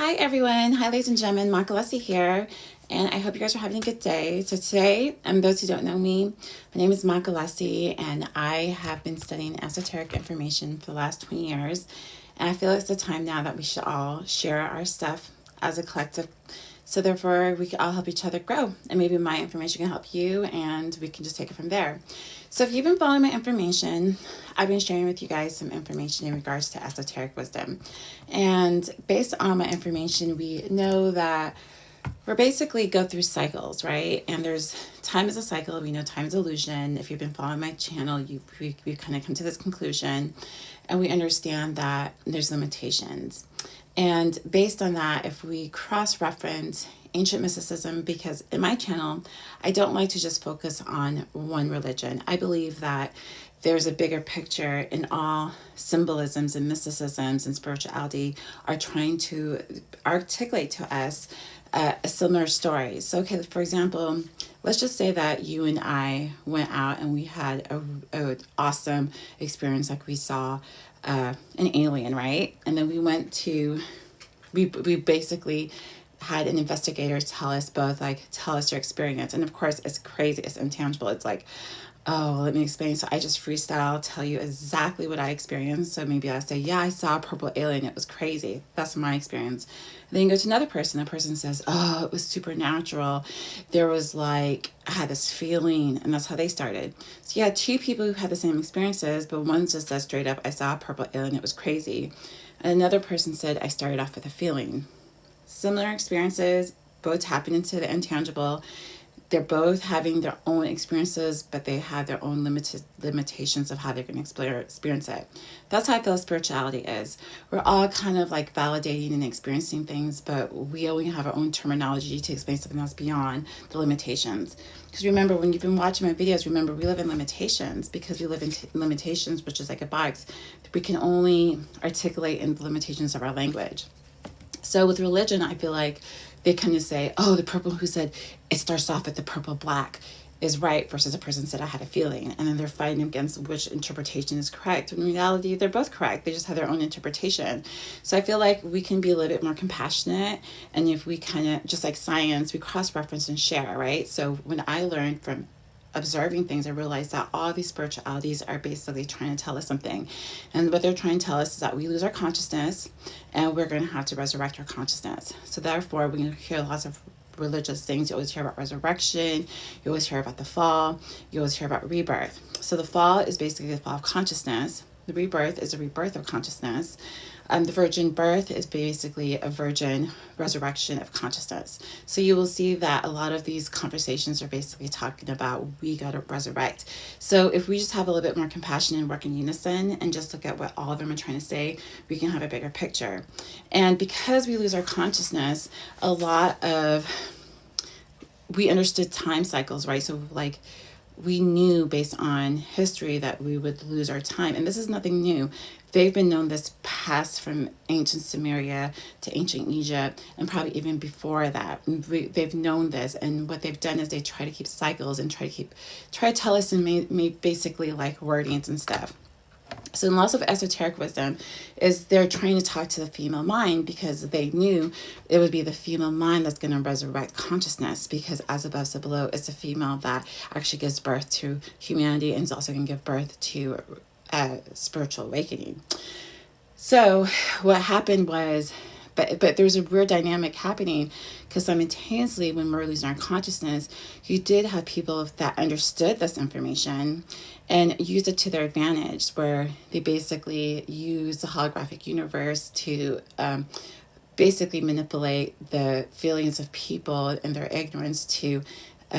Hi everyone, hi ladies and gentlemen, Makalasi here, and I hope you guys are having a good day. So today, those who don't know me, my name is Makalasi, and I have been studying esoteric information for the last 20 years, and I feel it's the time now that we should all share our stuff as a collective, so therefore we can all help each other grow, and maybe my information can help you, and we can just take it from there. So if you've been following my information, I've been sharing with you guys some information in regards to esoteric wisdom. And based on my information, we know that we're basically go through cycles, right? And there's time is a cycle. We know time is illusion. If you've been following my channel, we kind of come to this conclusion, and we understand that there's limitations. And based on that, if we cross-reference ancient mysticism, because in my channel, I don't like to just focus on one religion. I believe that there's a bigger picture in all symbolisms and mysticisms and spirituality are trying to articulate to us a similar story. So, okay, for example, let's just say that you and I went out and we had a awesome experience, like we saw an alien, right? And then we basically had an investigator tell us their experience. And of course, it's crazy, it's intangible. It's like, oh, let me explain. So I just freestyle, tell you exactly what I experienced. So maybe I say, yeah, I saw a purple alien. It was crazy. That's my experience. And then you go to another person. The person says, oh, it was supernatural. There was I had this feeling, and that's how they started. So you had two people who had the same experiences, but one just said straight up, I saw a purple alien. It was crazy. And another person said, I started off with a feeling. Similar experiences, both tapping into the intangible. They're both having their own experiences, but they have their own limitations of how they're going to experience it. That's how I feel spirituality is. We're all kind of validating and experiencing things, but we only have our own terminology to explain something else beyond the limitations. Because remember, when you've been watching my videos, remember we live in limitations, because we live in limitations, which is like a box. We can only articulate in the limitations of our language. So with religion, I feel like they kind of say, oh, the person who said it starts off with the purple black is right versus a person said I had a feeling. And then they're fighting against which interpretation is correct. In reality, they're both correct. They just have their own interpretation. So I feel like we can be a little bit more compassionate. And if we kind of, just like science, we cross-reference and share, right? So when I learned from observing things, I realized that all these spiritualities are basically trying to tell us something. And what they're trying to tell us is that we lose our consciousness and we're going to have to resurrect our consciousness. So therefore, we hear lots of religious things. You always hear about resurrection. You always hear about the fall. You always hear about rebirth. So the fall is basically the fall of consciousness. The rebirth is a rebirth of consciousness. The virgin birth is basically a virgin resurrection of consciousness. So you will see that a lot of these conversations are basically talking about we got to resurrect. So if we just have a little bit more compassion and work in unison and just look at what all of them are trying to say, we can have a bigger picture. And because we lose our consciousness, we understood time cycles, right? So we knew based on history that we would lose our time. And this is nothing new. They've been known this past from ancient Sumeria to ancient Egypt, and probably even before that. They've known this, and what they've done is they try to keep cycles and try to tell us in basically wordings and stuff. So lots of esoteric wisdom is they're trying to talk to the female mind, because they knew it would be the female mind that's going to resurrect consciousness, because as above so below, it's a female that actually gives birth to humanity and is also going to give birth to spiritual awakening. So what happened was, but there's a weird dynamic happening, because simultaneously when we're losing our consciousness, you did have people that understood this information and used it to their advantage, where they basically use the holographic universe to basically manipulate the feelings of people and their ignorance to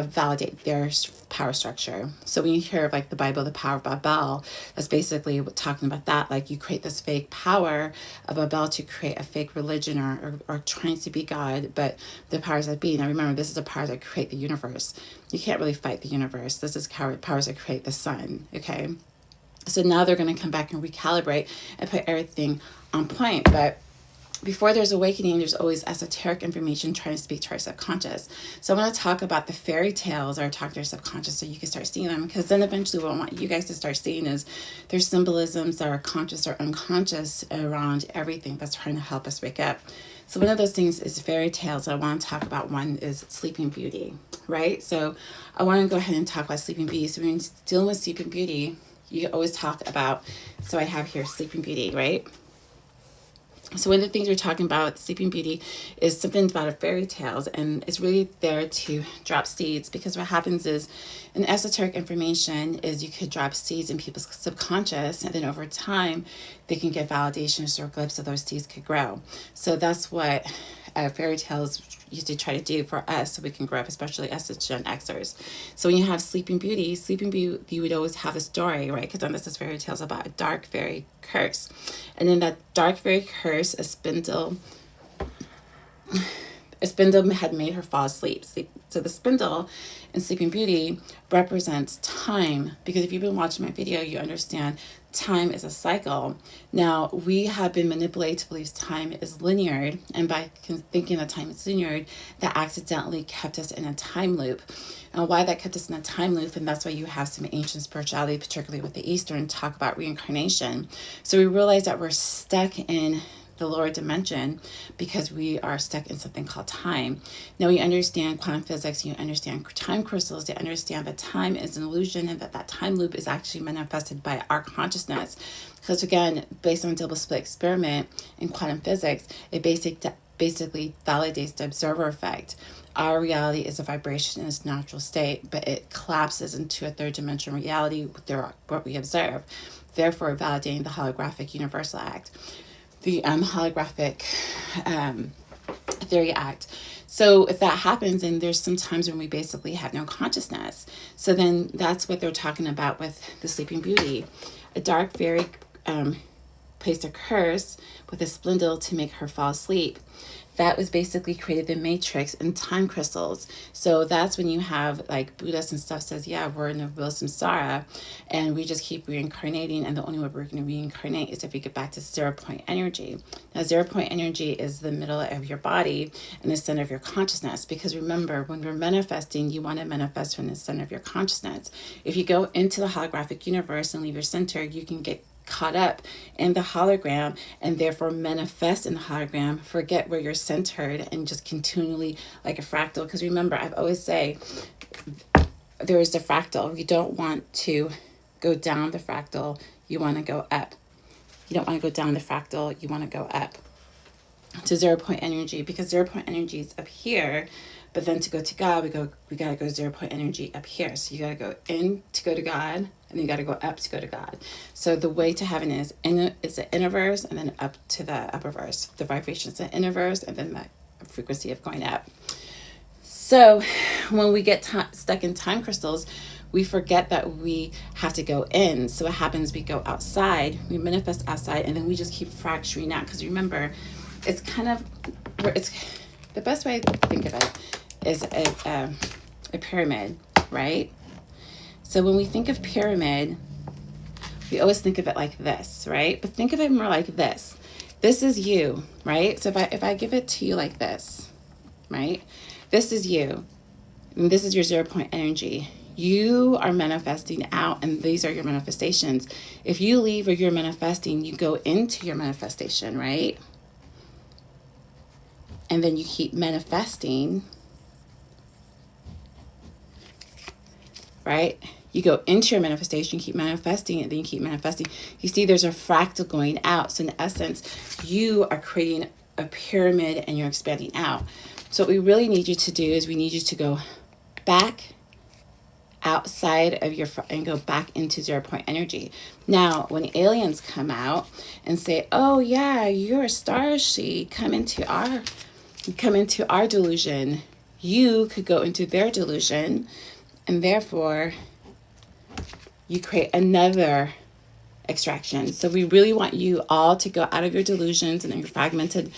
validate their power structure. So when you hear of the Bible, the power of Babel, that's basically talking about that. You create this fake power of Babel to create a fake religion or trying to be God, but the powers that be. Now remember, this is a power that create the universe. You can't really fight the universe. This is powers that create the sun, okay? So now they're going to come back and recalibrate and put everything on point. But before there's awakening, there's always esoteric information trying to speak to our subconscious. So I want to talk about the fairy tales or talk to your subconscious so you can start seeing them, because then eventually what I want you guys to start seeing is there's symbolisms that are conscious or unconscious around everything that's trying to help us wake up. So one of those things is fairy tales. I want to talk about one is Sleeping Beauty, right? So I want to go ahead and talk about Sleeping Beauty. So when you're dealing with Sleeping Beauty, you always talk about, so I have here Sleeping Beauty, right? So one of the things we're talking about, Sleeping Beauty, is something about a fairy tales, and it's really there to drop seeds, because what happens is in esoteric information is you could drop seeds in people's subconscious, and then over time they can get validations or glimpses of those seeds could grow. So that's what fairy tales used to try to do for us so we can grow up, especially us as Gen Xers. So when you have Sleeping Beauty, you would always have a story, right? Because then this is fairy tales about a dark fairy curse. And in that dark fairy curse, a spindle had made her fall asleep. So the spindle in Sleeping Beauty represents time, because if you've been watching my video, you understand time is a cycle. Now, we have been manipulated to believe time is linear, and by thinking that time is linear, that accidentally kept us in a time loop. And why that kept us in a time loop, and that's why you have some ancient spirituality, particularly with the Eastern, talk about reincarnation. So we realize that we're stuck in the lower dimension because we are stuck in something called time. Now you understand quantum physics, you understand time crystals, you understand that time is an illusion, and that time loop is actually manifested by our consciousness. Because again, based on double slit experiment in quantum physics, it basically validates the observer effect. Our reality is a vibration in its natural state, but it collapses into a third dimensional reality through what we observe, therefore validating the holographic universal act, the holographic theory act. So if that happens, and there's some times when we basically have no consciousness. So then that's what they're talking about with the Sleeping Beauty. A dark fairy placed a curse with a spindle to make her fall asleep. That was basically created the matrix and time crystals. So that's when you have like Buddhists and stuff says, yeah, we're in a real samsara and we just keep reincarnating, and the only way we're going to reincarnate is if we get back to 0 point energy. Now 0 point energy is the middle of your body and the center of your consciousness, because remember, when we're manifesting, you want to manifest from the center of your consciousness. If you go into the holographic universe and leave your center, you can get caught up in the hologram and therefore manifest in the hologram, forget where you're centered, and just continually like a fractal. Because remember, I've always say there is a fractal. You don't want to go down the fractal, you want to go up. You don't want to go down the fractal, you want to go up to 0 point energy, because 0 point energy is up here. But then to go to God, we gotta go 0 point energy up here. So you gotta go in to go to God, and then you gotta go up to go to God. So the way to heaven is it's the inner verse, and then up to the upper verse. The vibration is the inner verse, and then the frequency of going up. So when we get stuck in time crystals, we forget that we have to go in. So what happens? We go outside, we manifest outside, and then we just keep fracturing out. Because remember, it's kind of the best way to think of it is a pyramid, right? So when we think of pyramid, we always think of it like this, right? But think of it more like this. This is you, right? So if I give it to you like this, right? This is you, and this is your 0 point energy. You are manifesting out, and these are your manifestations. If you leave where you're manifesting, you go into your manifestation, right? And then you keep manifesting, right? You go into your manifestation, you keep manifesting, and then you keep manifesting. You see, there's a fractal going out. So in essence, you are creating a pyramid and you're expanding out. So what we really need you to do is we need you to go back outside of your and go back into 0 point energy. Now, when aliens come out and say, oh yeah, you're a star seed, come into our delusion, you could go into their delusion, and therefore you create another extraction. So we really want you all to go out of your delusions and your fragmented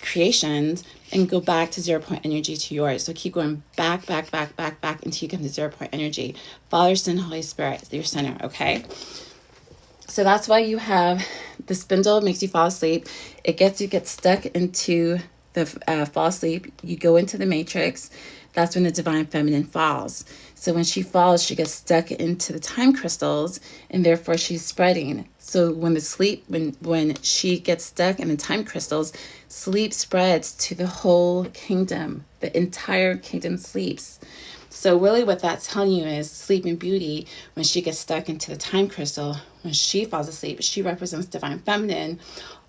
creations and go back to 0 point energy to yours. So keep going back until you come to 0 point energy. Father, Son, Holy Spirit, your center, okay? So that's why you have the spindle makes you fall asleep. You get stuck into the fall asleep. You go into the matrix. That's when the divine feminine falls. So when she falls, she gets stuck into the time crystals, and therefore she's spreading. So when she gets stuck in the time crystals, sleep spreads to the whole kingdom. The entire kingdom sleeps. So really what that's telling you is Sleeping Beauty, when she gets stuck into the time crystal, when she falls asleep, she represents divine feminine.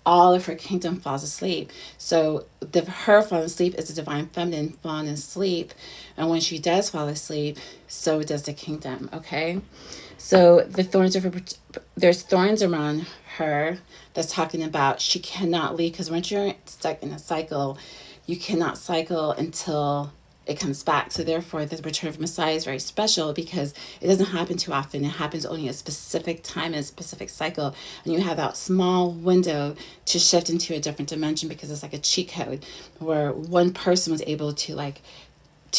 All of her kingdom falls asleep. So her falling asleep is the divine feminine falling asleep. And when she does fall asleep, so does the kingdom, okay? So there's thorns around her that's talking about she cannot leave, because once you're stuck in a cycle, you cannot cycle until it comes back. So therefore the return of Messiah is very special, because it doesn't happen too often. It happens only at a specific time in a specific cycle, and you have that small window to shift into a different dimension, because it's like a cheat code where one person was able to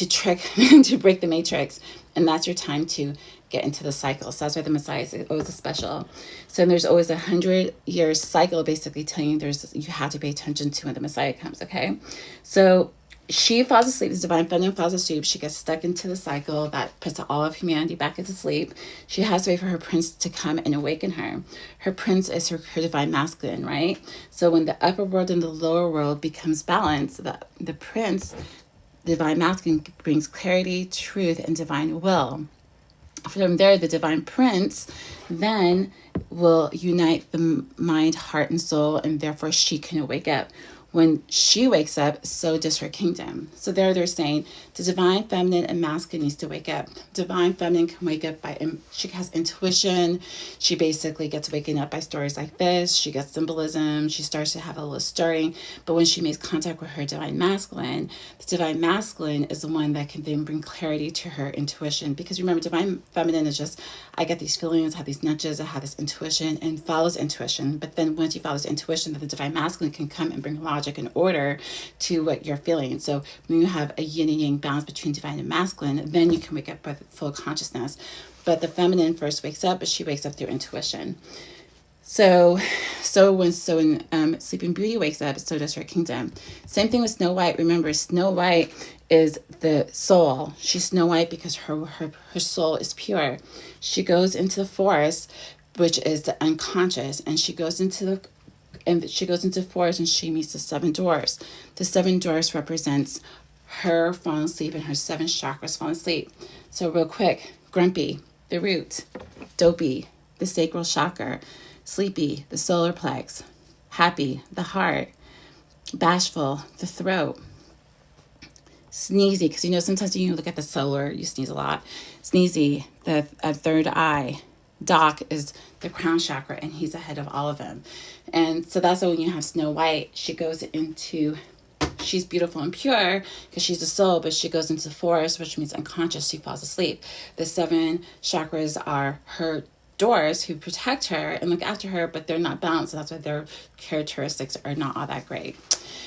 trick to break the matrix, and that's your time to get into the cycle. So that's why the Messiah is always a special. So there's always 100-year cycle, basically telling you you have to pay attention to when the Messiah comes. Okay, so she falls asleep. The divine feminine falls asleep. She gets stuck into the cycle that puts all of humanity back into sleep. She has to wait for her prince to come and awaken her. Her prince is her divine masculine, right? So when the upper world and the lower world becomes balanced, the prince, divine masculine, brings clarity, truth, and divine will. From there, the divine prince then will unite the mind, heart, and soul, and therefore she can wake up. When she wakes up, so does her kingdom. So they're saying the divine feminine and masculine needs to wake up. Divine feminine can wake up she has intuition. She basically gets waking up by stories like this. She gets symbolism. She starts to have a little stirring. But when she makes contact with her divine masculine, the divine masculine is the one that can then bring clarity to her intuition. Because remember, divine feminine is just, I get these feelings, I have these nudges, I have this intuition, and follows intuition. But then once you follow intuition, then the divine masculine can come and bring logic and order to what you're feeling. So when you have a yin and yang balance between divine and masculine, then you can wake up with full consciousness. But the feminine first wakes up, but she wakes up through intuition. So when Sleeping Beauty wakes up, so does her kingdom. Same thing with Snow White. Remember, Snow White is the soul. She's Snow White because her soul is pure. She goes into the forest, which is the unconscious, and she goes into forest, and she meets the 7 dwarfs. The 7 dwarfs represents her falling asleep and her 7 chakras falling asleep. So real quick, grumpy, the root; dopey, the sacral chakra; sleepy, the solar plex; happy, the heart; bashful, the throat; sneezy, because sometimes you look at the solar, you sneeze a lot; sneezy, the third eye; Doc is the crown chakra, and he's the head of all of them. And so that's why when you have Snow White, she's beautiful and pure because she's a soul, but she goes into the forest, which means unconscious. She falls asleep. The 7 chakras are her doors who protect her and look after her, but they're not balanced. So that's why their characteristics are not all that great.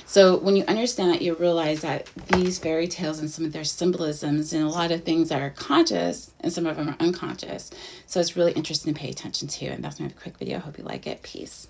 So when you understand that, you realize that these fairy tales and some of their symbolisms and a lot of things are conscious and some of them are unconscious. So it's really interesting to pay attention to. And that's my quick video. Hope you like it. Peace.